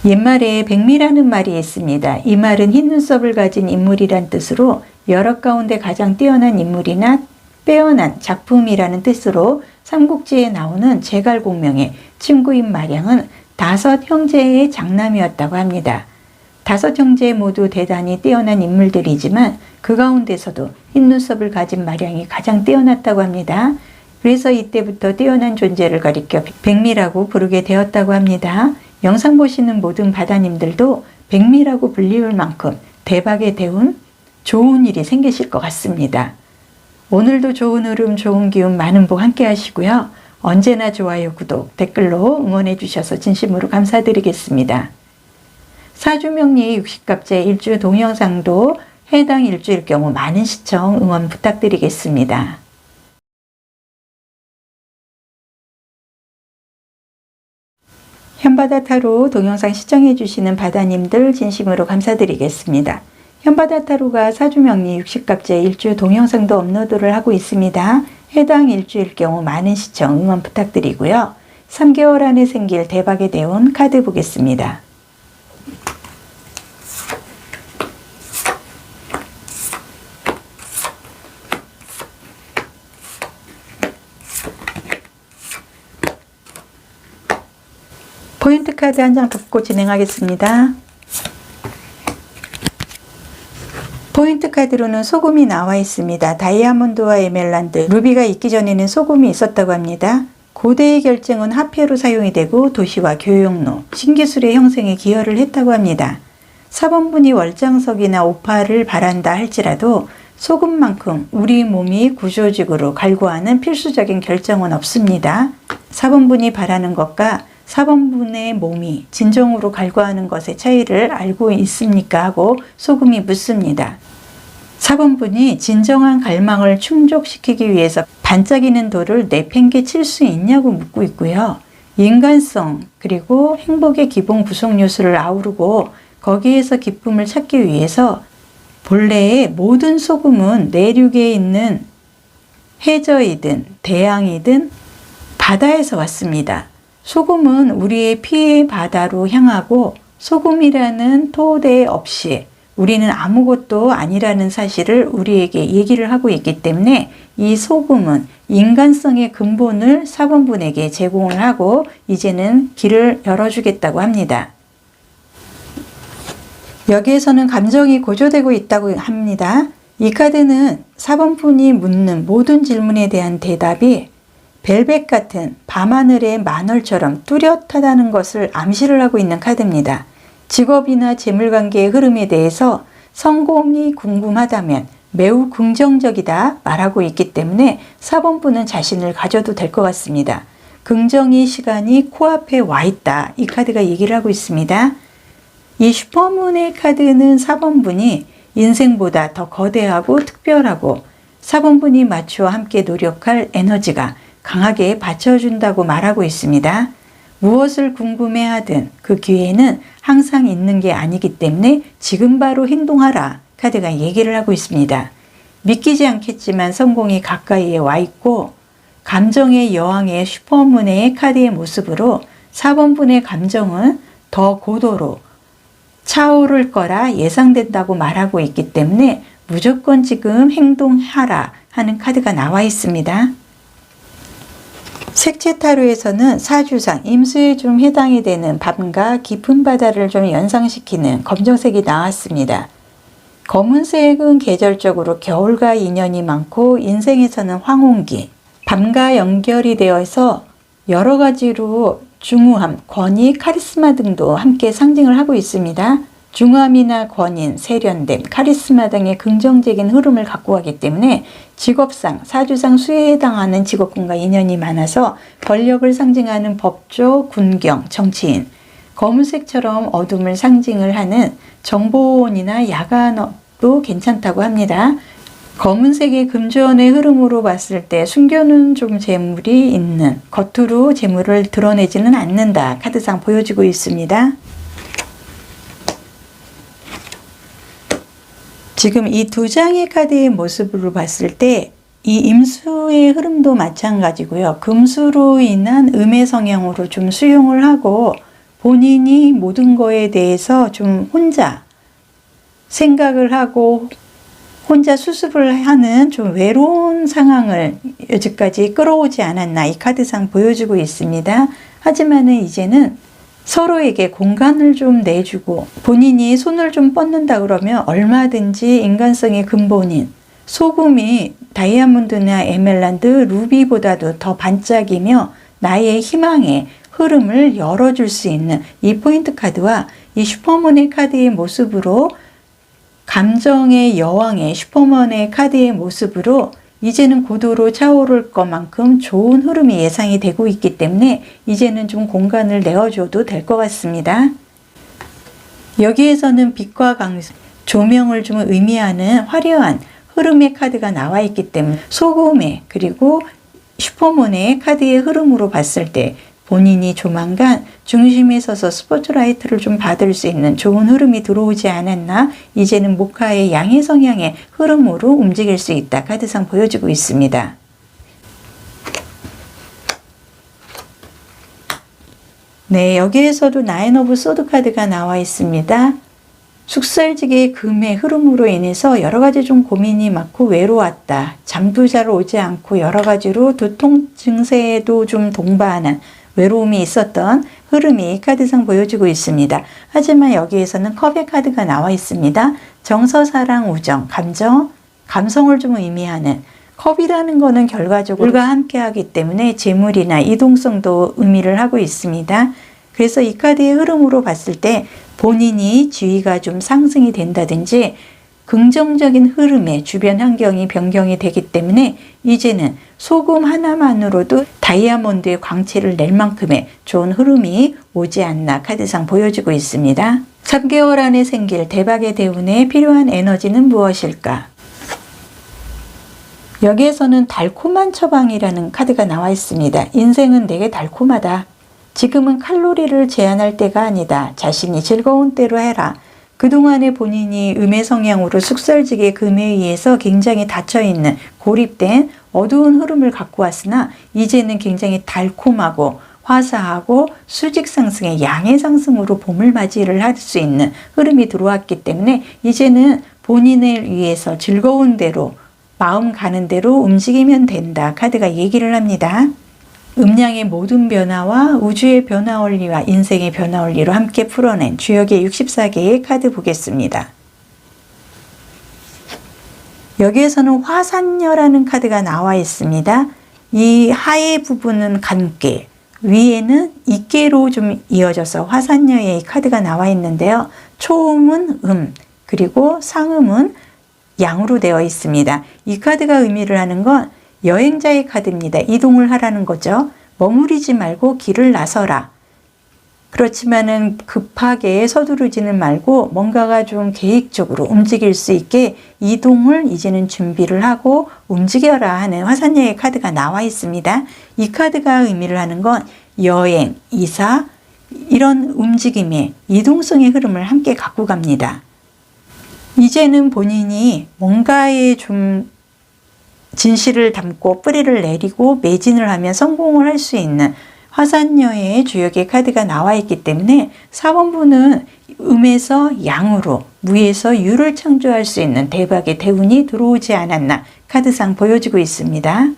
옛말에 백미라는 말이 있습니다. 이 말은 흰 눈썹을 가진 인물이란 뜻으로 여러 가운데 가장 뛰어난 인물이나 빼어난 작품이라는 뜻으로 삼국지에 나오는 제갈공명의 친구인 마량은 5 형제의 장남이었다고 합니다. 5 형제 모두 대단히 뛰어난 인물들이지만 그 가운데서도 흰 눈썹을 가진 마량이 가장 뛰어났다고 합니다. 그래서 이때부터 뛰어난 존재를 가리켜 백미라고 부르게 되었다고 합니다. 영상 보시는 모든 바다님들도 백미라고 불리울 만큼 대박의 대운, 좋은 일이 생기실 것 같습니다. 오늘도 좋은 흐름, 좋은 기운, 많은 복 함께 하시고요. 언제나 좋아요, 구독, 댓글로 응원해 주셔서 진심으로 감사드리겠습니다. 사주명리 60갑제 일주 동영상도 해당 일주일 경우 많은 시청, 응원 부탁드리겠습니다. 현바다 타로 동영상 시청해 주시는 바다님들 진심으로 감사드리겠습니다. 현바다 타로가 사주명리 60갑제 일주 동영상도 업로드를 하고 있습니다. 해당 일주일 경우 많은 시청, 응원 부탁드리고요. 3개월 안에 생길 대박의 대운 카드 보겠습니다. 포인트 카드 한 장 뽑고 진행하겠습니다. 포인트 카드로는 소금이 나와 있습니다. 다이아몬드와 에메랄드, 루비가 있기 전에는 소금이 있었다고 합니다. 고대의 결정은 화폐로 사용이 되고 도시와 교역로, 신기술의 형성에 기여를 했다고 합니다. 사번분이 월장석이나 오파를 바란다 할지라도 소금만큼 우리 몸이 구조적으로 갈구하는 필수적인 결정은 없습니다. 사번분이 바라는 것과 4번분의 몸이 진정으로 갈구하는 것의 차이를 알고 있습니까? 하고 소금이 묻습니다. 4번분이 진정한 갈망을 충족시키기 위해서 반짝이는 돌을 내팽개칠 수 있냐고 묻고 있고요. 인간성 그리고 행복의 기본 구성 요소를 아우르고 거기에서 기쁨을 찾기 위해서 본래의 모든 소금은 내륙에 있는 해저이든 대양이든 바다에서 왔습니다. 소금은 우리의 피의 바다로 향하고 소금이라는 토대 없이 우리는 아무것도 아니라는 사실을 우리에게 얘기를 하고 있기 때문에 이 소금은 인간성의 근본을 4번분에게 제공을 하고 이제는 길을 열어주겠다고 합니다. 여기에서는 감정이 고조되고 있다고 합니다. 이 카드는 4번분이 묻는 모든 질문에 대한 대답이 벨벳 같은 밤하늘의 만월처럼 뚜렷하다는 것을 암시를 하고 있는 카드입니다. 직업이나 재물관계의 흐름에 대해서 성공이 궁금하다면 매우 긍정적이다 말하고 있기 때문에 4번분은 자신을 가져도 될 것 같습니다. 긍정의 시간이 코앞에 와 있다. 이 카드가 얘기를 하고 있습니다. 이 슈퍼문의 카드는 4번분이 인생보다 더 거대하고 특별하고 4번분이 맞추어 함께 노력할 에너지가 강하게 받쳐준다고 말하고 있습니다. 무엇을 궁금해하든 그 기회는 항상 있는 게 아니기 때문에 지금 바로 행동하라. 카드가 얘기를 하고 있습니다. 믿기지 않겠지만 성공이 가까이에 와 있고 감정의 여왕의 슈퍼문의 카드의 모습으로 4번분의 감정은 더 고도로 차오를 거라 예상된다고 말하고 있기 때문에 무조건 지금 행동하라 하는 카드가 나와 있습니다. 색채 타로에서는 사주상 임수에 좀 해당이 되는 밤과 깊은 바다를 좀 연상시키는 검정색이 나왔습니다. 검은색은 계절적으로 겨울과 인연이 많고 인생에서는 황혼기, 밤과 연결이 되어서 여러 가지로 중후함, 권위, 카리스마 등도 함께 상징을 하고 있습니다. 중후함이나 권위, 세련됨, 카리스마 등의 긍정적인 흐름을 갖고 가기 때문에 직업상, 사주상 수에 해당하는 직업군과 인연이 많아서 권력을 상징하는 법조, 군경, 정치인, 검은색처럼 어둠을 상징을 하는 정보원이나 야간업도 괜찮다고 합니다. 검은색의 금주원의 흐름으로 봤을 때 숨겨놓은 좀 재물이 있는, 겉으로 재물을 드러내지는 않는다. 카드상 보여지고 있습니다. 지금 이 두 장의 카드의 모습으로 봤을 때 이 임수의 흐름도 마찬가지고요. 금수로 인한 음의 성향으로 좀 수용을 하고 본인이 모든 거에 대해서 좀 혼자 생각을 하고 혼자 수습을 하는 좀 외로운 상황을 여지까지 끌어오지 않았나 이 카드상 보여주고 있습니다. 하지만은 이제는 서로에게 공간을 좀 내주고 본인이 손을 좀 뻗는다 그러면 얼마든지 인간성의 근본인 소금이 다이아몬드나 에메랄드, 루비보다도 더 반짝이며 나의 희망의 흐름을 열어줄 수 있는 이 포인트 카드와 이 슈퍼문의 카드의 모습으로 감정의 여왕의 슈퍼문의 카드의 모습으로 이제는 고도로 차오를 것만큼 좋은 흐름이 예상이 되고 있기 때문에 이제는 좀 공간을 내어줘도 될 것 같습니다. 여기에서는 빛과 조명을 좀 의미하는 화려한 흐름의 카드가 나와 있기 때문에 소금의 그리고 슈퍼문의 카드의 흐름으로 봤을 때 본인이 조만간 중심에 서서 스포트라이트를 좀 받을 수 있는 좋은 흐름이 들어오지 않았나 이제는 목화의 양의 성향의 흐름으로 움직일 수 있다. 카드상 보여주고 있습니다. 네, 여기에서도 나인 오브 소드 카드가 나와 있습니다. 숙설직의 금의 흐름으로 인해서 여러 가지 좀 고민이 많고 외로웠다. 잠도 잘 오지 않고 여러 가지로 두통 증세에도 좀 동반하는 외로움이 있었던 흐름이 카드상 보여주고 있습니다. 하지만 여기에서는 컵의 카드가 나와 있습니다. 정서, 사랑, 우정, 감정, 감성을 좀 의미하는 컵이라는 거는 결과적으로 물과 함께 하기 때문에 재물이나 이동성도 의미를 하고 있습니다. 그래서 이 카드의 흐름으로 봤을 때 본인이 지위가 좀 상승이 된다든지 긍정적인 흐름에 주변 환경이 변경이 되기 때문에 이제는 소금 하나만으로도 다이아몬드의 광채를 낼 만큼의 좋은 흐름이 오지 않나 카드상 보여주고 있습니다. 3개월 안에 생길 대박의 대운에 필요한 에너지는 무엇일까? 여기에서는 달콤한 처방이라는 카드가 나와 있습니다. 인생은 되게 달콤하다. 지금은 칼로리를 제한할 때가 아니다. 자신이 즐거운 대로 해라. 그동안에 본인이 음의 성향으로 숙설직의 금에 의해서 굉장히 닫혀있는 고립된 어두운 흐름을 갖고 왔으나 이제는 굉장히 달콤하고 화사하고 수직 상승의 양의 상승으로 봄을 맞이를 할 수 있는 흐름이 들어왔기 때문에 이제는 본인을 위해서 즐거운 대로 마음 가는 대로 움직이면 된다. 카드가 얘기를 합니다. 음양의 모든 변화와 우주의 변화 원리와 인생의 변화 원리로 함께 풀어낸 주역의 64개의 카드 보겠습니다. 여기에서는 화산녀라는 카드가 나와 있습니다. 이 하의 부분은 간괴, 위에는 이깨로 좀 이어져서 화산녀의 카드가 나와 있는데요. 초음은 그리고 상음은 양으로 되어 있습니다. 이 카드가 의미를 하는 건 여행자의 카드입니다. 이동을 하라는 거죠. 머무르지 말고 길을 나서라. 그렇지만은 급하게 서두르지는 말고 뭔가가 좀 계획적으로 움직일 수 있게 이동을 이제는 준비를 하고 움직여라 하는 화산여의 카드가 나와 있습니다. 이 카드가 의미를 하는 건 여행, 이사, 이런 움직임의 이동성의 흐름을 함께 갖고 갑니다. 이제는 본인이 뭔가에 좀 진실을 담고 뿌리를 내리고 매진을 하면 성공을 할 수 있는 화산여의 주역의 카드가 나와 있기 때문에 4번분은 음에서 양으로, 무에서 유를 창조할 수 있는 대박의 대운이 들어오지 않았나 카드상 보여지고 있습니다.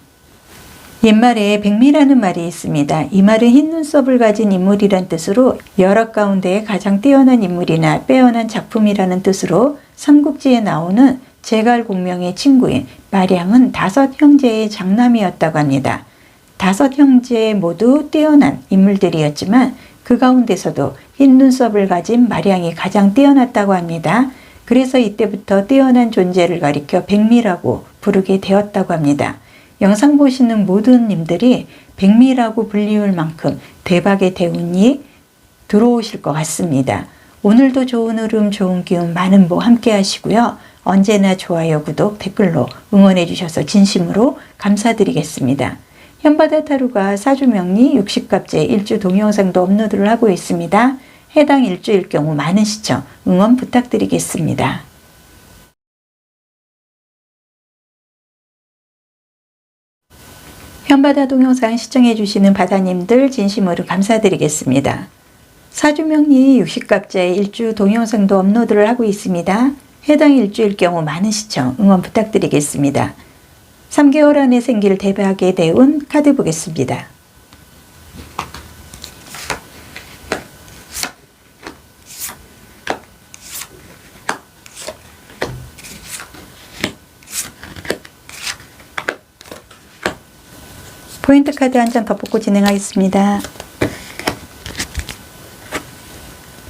옛말에 백미라는 말이 있습니다. 이 말은 흰 눈썹을 가진 인물이란 뜻으로 열악 가운데 가장 뛰어난 인물이나 빼어난 작품이라는 뜻으로 삼국지에 나오는 제갈공명의 친구인 마량은 5 형제의 장남이었다고 합니다. 5 형제 모두 뛰어난 인물들이었지만 그 가운데서도 흰 눈썹을 가진 마량이 가장 뛰어났다고 합니다. 그래서 이때부터 뛰어난 존재를 가리켜 백미라고 부르게 되었다고 합니다. 영상 보시는 모든 님들이 백미라고 불리울 만큼 대박의 대운이 들어오실 것 같습니다. 오늘도 좋은 흐름, 좋은 기운, 많은 복 함께 하시고요. 언제나 좋아요, 구독, 댓글로 응원해 주셔서 진심으로 감사드리겠습니다. 현바다 타로가 사주명리 60갑제 일주 동영상도 업로드를 하고 있습니다. 해당 일주일 경우 많은 시청, 응원 부탁드리겠습니다. 현바다 동영상 시청해 주시는 바다님들 진심으로 감사드리겠습니다. 사주명리 60갑제 일주 동영상도 업로드를 하고 있습니다. 해당 일주일 경우 많은 시청, 응원 부탁드리겠습니다. 3개월 안에 생길 대박의 대운 카드 보겠습니다. 포인트 카드 한 장 더 뽑고 진행하겠습니다.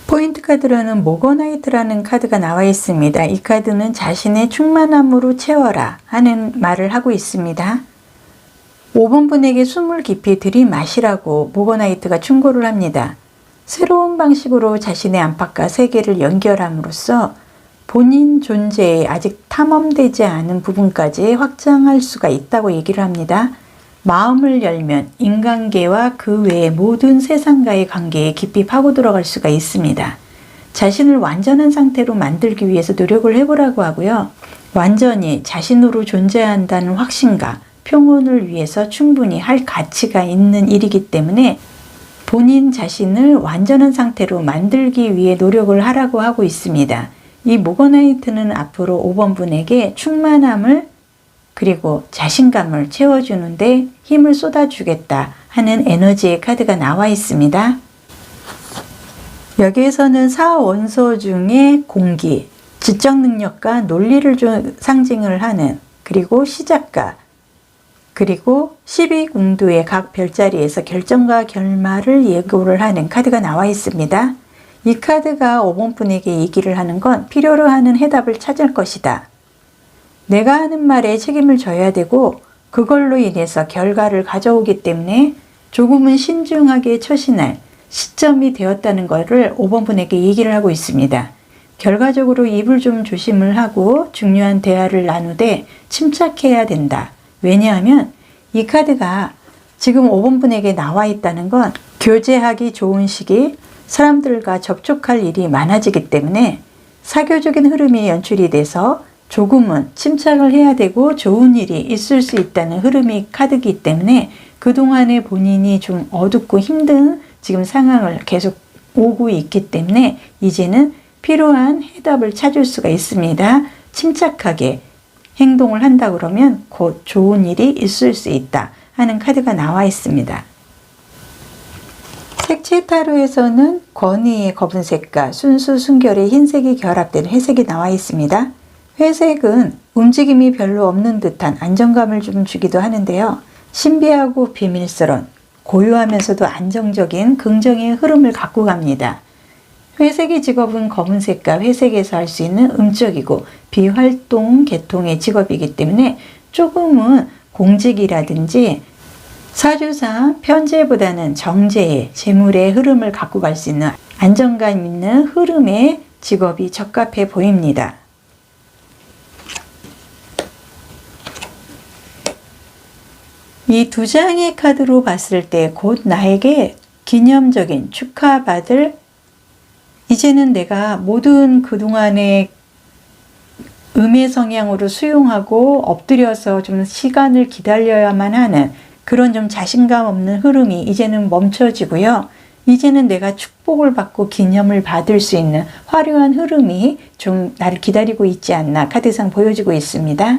포인트 카드로는 모거나이트라는 카드가 나와 있습니다. 이 카드는 자신의 충만함으로 채워라 하는 말을 하고 있습니다. 5번 분에게 숨을 깊이 들이마시라고 모거나이트가 충고를 합니다. 새로운 방식으로 자신의 안팎과 세계를 연결함으로써 본인 존재에 아직 탐험되지 않은 부분까지 확장할 수가 있다고 얘기를 합니다. 마음을 열면 인간계와 그 외의 모든 세상과의 관계에 깊이 파고 들어갈 수가 있습니다. 자신을 완전한 상태로 만들기 위해서 노력을 해보라고 하고요. 완전히 자신으로 존재한다는 확신과 평온을 위해서 충분히 할 가치가 있는 일이기 때문에 본인 자신을 완전한 상태로 만들기 위해 노력을 하라고 하고 있습니다. 이 모거나이트는 앞으로 5번 분에게 충만함을 그리고 자신감을 채워주는데 힘을 쏟아주겠다 하는 에너지의 카드가 나와 있습니다. 여기에서는 4원소 중에 공기, 지적 능력과 논리를 좀 상징을 하는 그리고 시작과 그리고 12궁두의 각 별자리에서 결정과 결말을 예고를 하는 카드가 나와 있습니다. 이 카드가 5번 분에게 얘기를 하는 건 필요로 하는 해답을 찾을 것이다. 내가 하는 말에 책임을 져야 되고 그걸로 인해서 결과를 가져오기 때문에 조금은 신중하게 처신할 시점이 되었다는 것을 5번 분에게 얘기를 하고 있습니다. 결과적으로 입을 좀 조심을 하고 중요한 대화를 나누되 침착해야 된다. 왜냐하면 이 카드가 지금 5번 분에게 나와 있다는 건 교제하기 좋은 시기, 사람들과 접촉할 일이 많아지기 때문에 사교적인 흐름이 연출이 돼서 조금은 침착을 해야 되고 좋은 일이 있을 수 있다는 흐름이 카드이기 때문에 그동안에 본인이 좀 어둡고 힘든 지금 상황을 계속 오고 있기 때문에 이제는 필요한 해답을 찾을 수가 있습니다. 침착하게 행동을 한다 그러면 곧 좋은 일이 있을 수 있다 하는 카드가 나와 있습니다. 색채 타로에서는 권위의 검은색과 순수 순결의 흰색이 결합된 회색이 나와 있습니다. 회색은 움직임이 별로 없는 듯한 안정감을 좀 주기도 하는데요. 신비하고 비밀스러운 고요하면서도 안정적인 긍정의 흐름을 갖고 갑니다. 회색의 직업은 검은색과 회색에서 할 수 있는 음적이고 비활동 계통의 직업이기 때문에 조금은 공직이라든지 사주상 편재보다는 정재의 재물의 흐름을 갖고 갈 수 있는 안정감 있는 흐름의 직업이 적합해 보입니다. 이 두 장의 카드로 봤을 때 곧 나에게 기념적인 축하받을, 이제는 내가 모든 그동안의 음의 성향으로 수용하고 엎드려서 좀 시간을 기다려야만 하는 그런 좀 자신감 없는 흐름이 이제는 멈춰지고요. 이제는 내가 축복을 받고 기념을 받을 수 있는 화려한 흐름이 좀 나를 기다리고 있지 않나 카드상 보여지고 있습니다.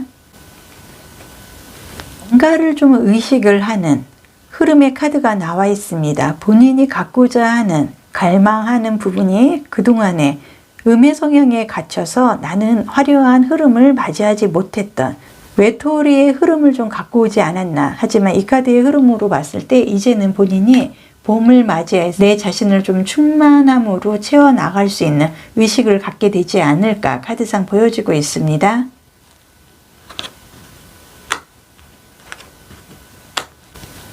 뭔가를 좀 의식을 하는 흐름의 카드가 나와 있습니다. 본인이 갖고자 하는, 갈망하는 부분이 그동안에 음의 성향에 갇혀서 나는 화려한 흐름을 맞이하지 못했던 외톨이의 흐름을 좀 갖고 오지 않았나. 하지만 이 카드의 흐름으로 봤을 때 이제는 본인이 봄을 맞이해서 내 자신을 좀 충만함으로 채워나갈 수 있는 의식을 갖게 되지 않을까 카드상 보여지고 있습니다.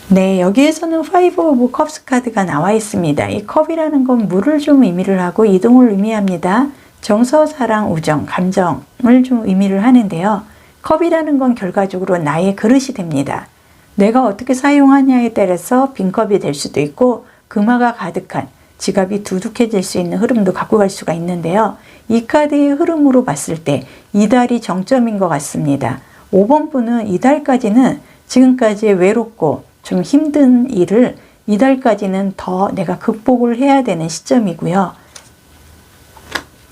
네, 여기에서는 파이브 오브 컵스 카드가 나와 있습니다. 이 컵이라는 건 물을 좀 의미를 하고 이동을 의미합니다. 정서, 사랑, 우정, 감정을 좀 의미를 하는데요. 컵이라는 건 결과적으로 나의 그릇이 됩니다. 내가 어떻게 사용하냐에 따라서 빈컵이 될 수도 있고 금화가 가득한 지갑이 두둑해질 수 있는 흐름도 갖고 갈 수가 있는데요. 이 카드의 흐름으로 봤을 때 이달이 정점인 것 같습니다. 5번 분은 이달까지는 지금까지의 외롭고 좀 힘든 일을 이달까지는 더 내가 극복을 해야 되는 시점이고요.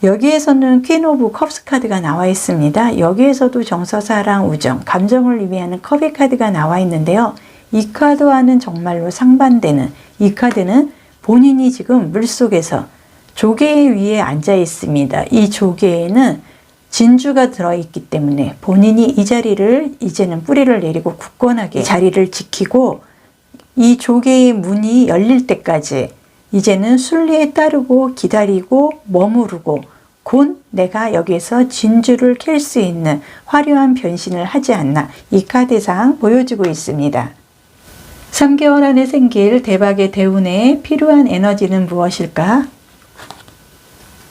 여기에서는 퀸 오브 컵스 카드가 나와 있습니다. 여기에서도 정서, 사랑, 우정, 감정을 의미하는 컵의 카드가 나와 있는데요. 이 카드와는 정말로 상반되는, 이 카드는 본인이 지금 물속에서 조개 위에 앉아 있습니다. 이 조개에는 진주가 들어있기 때문에 본인이 이 자리를 이제는 뿌리를 내리고 굳건하게 자리를 지키고 이 조개의 문이 열릴 때까지 이제는 순리에 따르고 기다리고 머무르고 곧 내가 여기에서 진주를 캘 수 있는 화려한 변신을 하지 않나 이 카드상 보여주고 있습니다. 3개월 안에 생길 대박의 대운에 필요한 에너지는 무엇일까?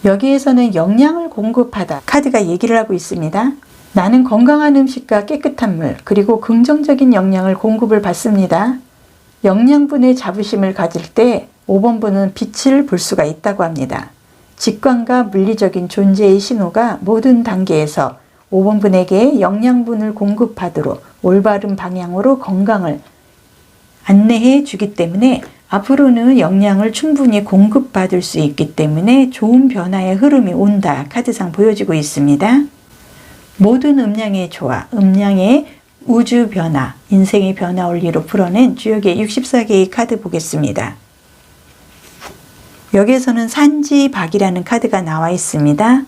여기에서는 영양을 공급하다 카드가 얘기를 하고 있습니다. 나는 건강한 음식과 깨끗한 물 그리고 긍정적인 영양을 공급을 받습니다. 영양분의 자부심을 가질 때 5번 분은 빛을 볼 수가 있다고 합니다. 직관과 물리적인 존재의 신호가 모든 단계에서 5번 분에게 영양분을 공급하도록 올바른 방향으로 건강을 안내해 주기 때문에 앞으로는 영양을 충분히 공급받을 수 있기 때문에 좋은 변화의 흐름이 온다 카드상 보여지고 있습니다. 모든 음양의 조화, 음양의 우주 변화, 인생의 변화 원리로 풀어낸 주역의 64개의 카드 보겠습니다. 여기에서는 산지박이라는 카드가 나와 있습니다.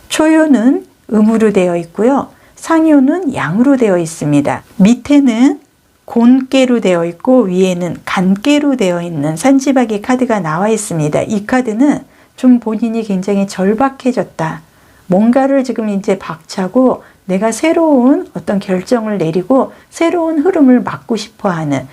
초요는 음으로 되어 있고요. 상요는 양으로 되어 있습니다. 밑에는 곤깨로 되어 있고 위에는 간깨로 되어 있는 산지박이 카드가 나와 있습니다. 이 카드는 좀 본인이 굉장히 절박해졌다. 뭔가를 지금 이제 박차고 내가 새로운 어떤 결정을 내리고 새로운 흐름을 막고 싶어 하는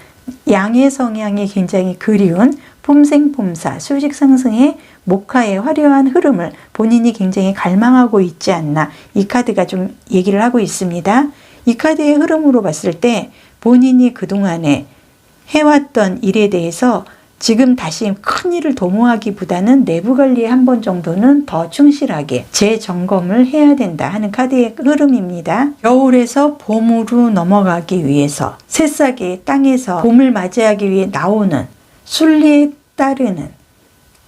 양의 성향이 굉장히 그리운 폼생폼사, 수직상승의 목화의 화려한 흐름을 본인이 굉장히 갈망하고 있지 않나 이 카드가 좀 얘기를 하고 있습니다. 이 카드의 흐름으로 봤을 때 본인이 그동안에 해왔던 일에 대해서 지금 다시 큰 일을 도모하기보다는 내부 관리에 한 번 정도는 더 충실하게 재점검을 해야 된다 하는 카드의 흐름입니다. 겨울에서 봄으로 넘어가기 위해서 새싹이 땅에서 봄을 맞이하기 위해 나오는 순리에 따르는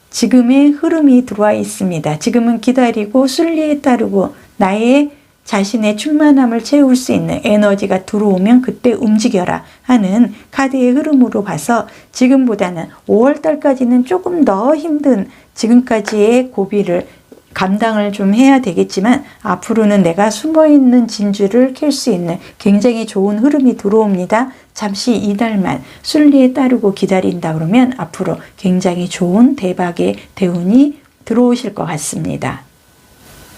지금의 흐름이 들어와 있습니다. 지금은 기다리고 순리에 따르고 나의 자신의 충만함을 채울 수 있는 에너지가 들어오면 그때 움직여라 하는 카드의 흐름으로 봐서 지금보다는 5월달까지는 조금 더 힘든 지금까지의 고비를 감당을 좀 해야 되겠지만 앞으로는 내가 숨어있는 진주를 캘 수 있는 굉장히 좋은 흐름이 들어옵니다. 잠시 이달만 순리에 따르고 기다린다 그러면 앞으로 굉장히 좋은 대박의 대운이 들어오실 것 같습니다.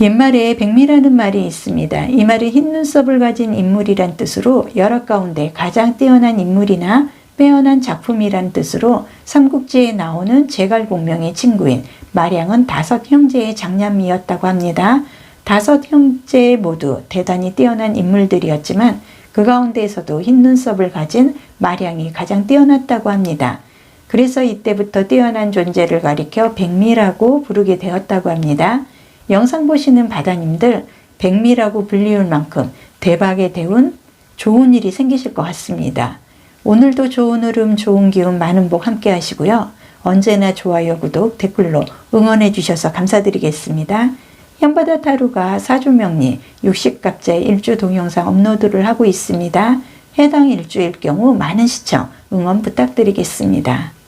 옛말에 백미라는 말이 있습니다. 이 말은 흰 눈썹을 가진 인물이란 뜻으로 열악 가운데 가장 뛰어난 인물이나 빼어난 작품이란 뜻으로 삼국지에 나오는 제갈공명의 친구인 마량은 5형제의 장남이었다고 합니다. 5형제 모두 대단히 뛰어난 인물들이었지만 그 가운데에서도 흰 눈썹을 가진 마량이 가장 뛰어났다고 합니다. 그래서 이때부터 뛰어난 존재를 가리켜 백미라고 부르게 되었다고 합니다. 영상 보시는 바다님들, 백미라고 불리울 만큼 대박의 대운, 좋은 일이 생기실 것 같습니다. 오늘도 좋은 흐름, 좋은 기운, 많은 복 함께 하시고요. 언제나 좋아요, 구독, 댓글로 응원해 주셔서 감사드리겠습니다. 현바다 타로가 사주명리 60갑자의 일주 동영상 업로드를 하고 있습니다. 해당 일주일 경우 많은 시청, 응원 부탁드리겠습니다.